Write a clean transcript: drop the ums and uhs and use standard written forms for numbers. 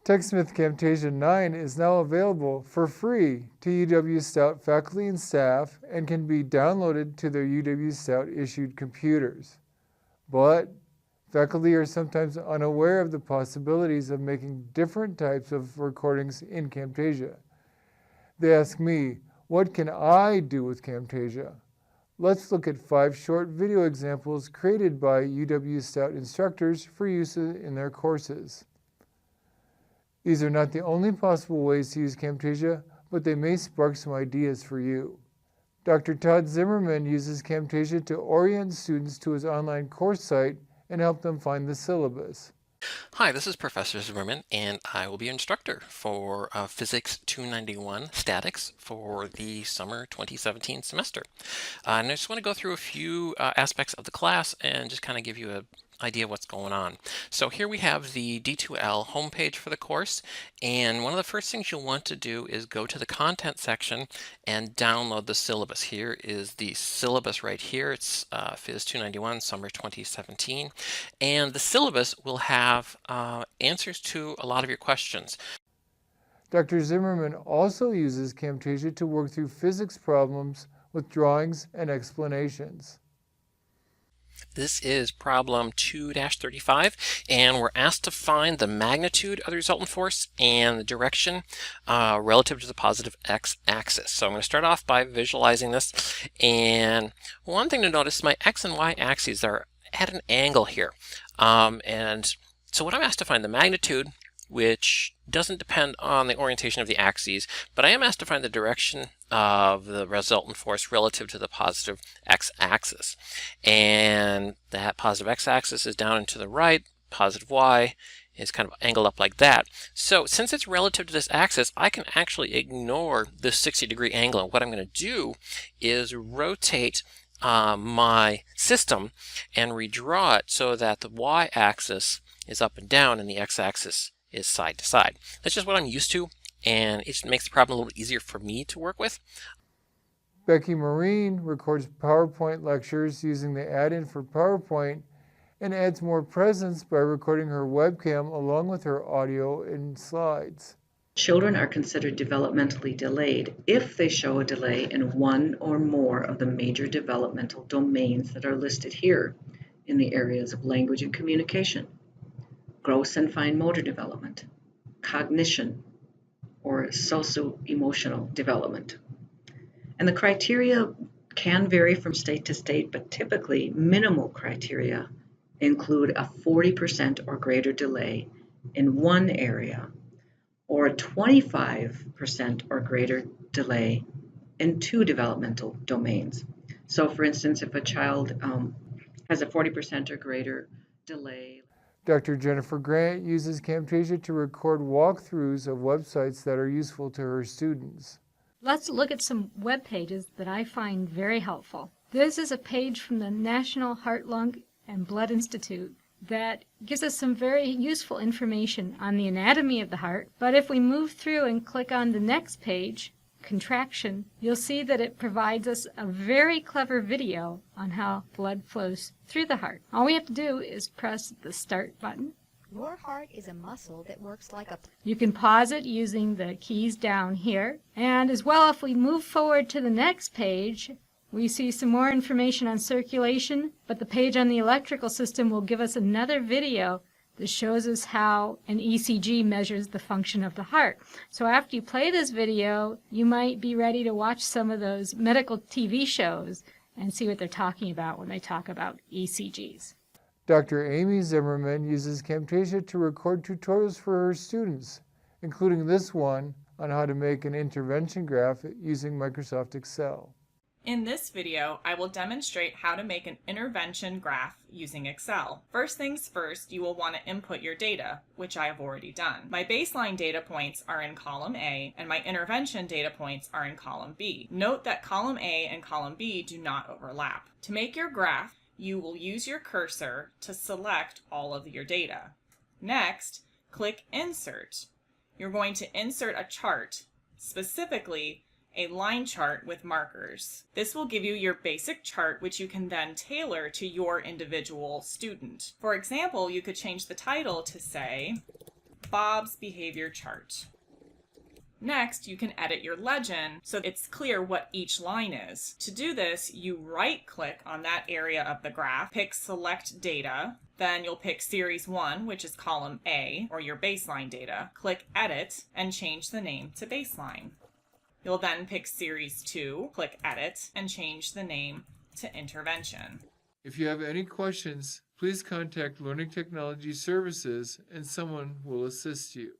TechSmith Camtasia 9 is now available for free to UW Stout faculty and staff and can be downloaded to their UW Stout issued computers. But faculty are sometimes unaware of the possibilities of making different types of recordings in Camtasia. They ask me, what can I do with Camtasia? Let's look at 5 short video examples created by UW Stout instructors for use in their courses. These are not the only possible ways to use Camtasia, but they may spark some ideas for you. Dr. Todd Zimmerman uses Camtasia to orient students to his online course site and help them find the syllabus. Hi, this is Professor Zimmerman, and I will be your instructor for Physics 291 Statics for the summer 2017 semester. And I just want to go through a few aspects of the class and just kind of give you an idea of what's going on. So here we have the D2L homepage for the course, and one of the first things you'll want to do is go to the content section and download the syllabus. Here is the syllabus right here. It's Phys 291 Summer 2017, and the syllabus will have answers to a lot of your questions. Dr. Zimmerman also uses Camtasia to work through physics problems with drawings and explanations. This is problem 2-35, and we're asked to find the magnitude of the resultant force and the direction relative to the positive x-axis. So I'm going to start off by visualizing this, and one thing to notice, my x and y axes are at an angle here. And so what I'm asked to find the magnitude, which doesn't depend on the orientation of the axes, but I am asked to find the direction of the resultant force relative to the positive x-axis. And that positive x-axis is down and to the right, positive y is kind of angled up like that. So since it's relative to this axis, I can actually ignore this 60-degree angle. And what I'm going to do is rotate my system and redraw it so that the y-axis is up and down and the x-axis is side to side. That's just what I'm used to, and it just makes the problem a little easier for me to work with. Becky Marine records PowerPoint lectures using the add-in for PowerPoint and adds more presence by recording her webcam along with her audio and slides. Children are considered developmentally delayed if they show a delay in one or more of the major developmental domains that are listed here in the areas of language and communication, gross and fine motor development, cognition, or socio-emotional development. And the criteria can vary from state to state, but typically minimal criteria include a 40% or greater delay in one area, or a 25% or greater delay in 2 developmental domains. So for instance, if a child has a 40% or greater delay. Dr. Jennifer Grant uses Camtasia to record walkthroughs of websites that are useful to her students. Let's look at some web pages that I find very helpful. This is a page from the National Heart, Lung, and Blood Institute that gives us some very useful information on the anatomy of the heart. But if we move through and click on the next page, contraction, you'll see that it provides us a very clever video on how blood flows through the heart. All we have to do is press the start button. Your heart is a muscle that works like a... You can pause it using the keys down here. And as well, if we move forward to the next page, we see some more information on circulation, but the page on the electrical system will give us another video that shows us how an ECG measures the function of the heart. So after you play this video, you might be ready to watch some of those medical TV shows and see what they're talking about when they talk about ECGs. Dr. Amy Zimmerman uses Camtasia to record tutorials for her students, including this one on how to make an intervention graph using Microsoft Excel. In this video, I will demonstrate how to make an intervention graph using Excel. First things first, you will want to input your data, which I have already done. My baseline data points are in column A, and my intervention data points are in column B. Note that column A and column B do not overlap. To make your graph, you will use your cursor to select all of your data. Next, click Insert. You're going to insert a chart, specifically a line chart with markers. This will give you your basic chart, which you can then tailor to your individual student. For example, you could change the title to say, Bob's behavior chart. Next, you can edit your legend so it's clear what each line is. To do this, you right-click on that area of the graph, pick Select Data, then you'll pick Series 1, which is column A, or your baseline data. Click Edit, and change the name to Baseline. You'll then pick Series 2, click Edit, and change the name to Intervention. If you have any questions, please contact Learning Technology Services and someone will assist you.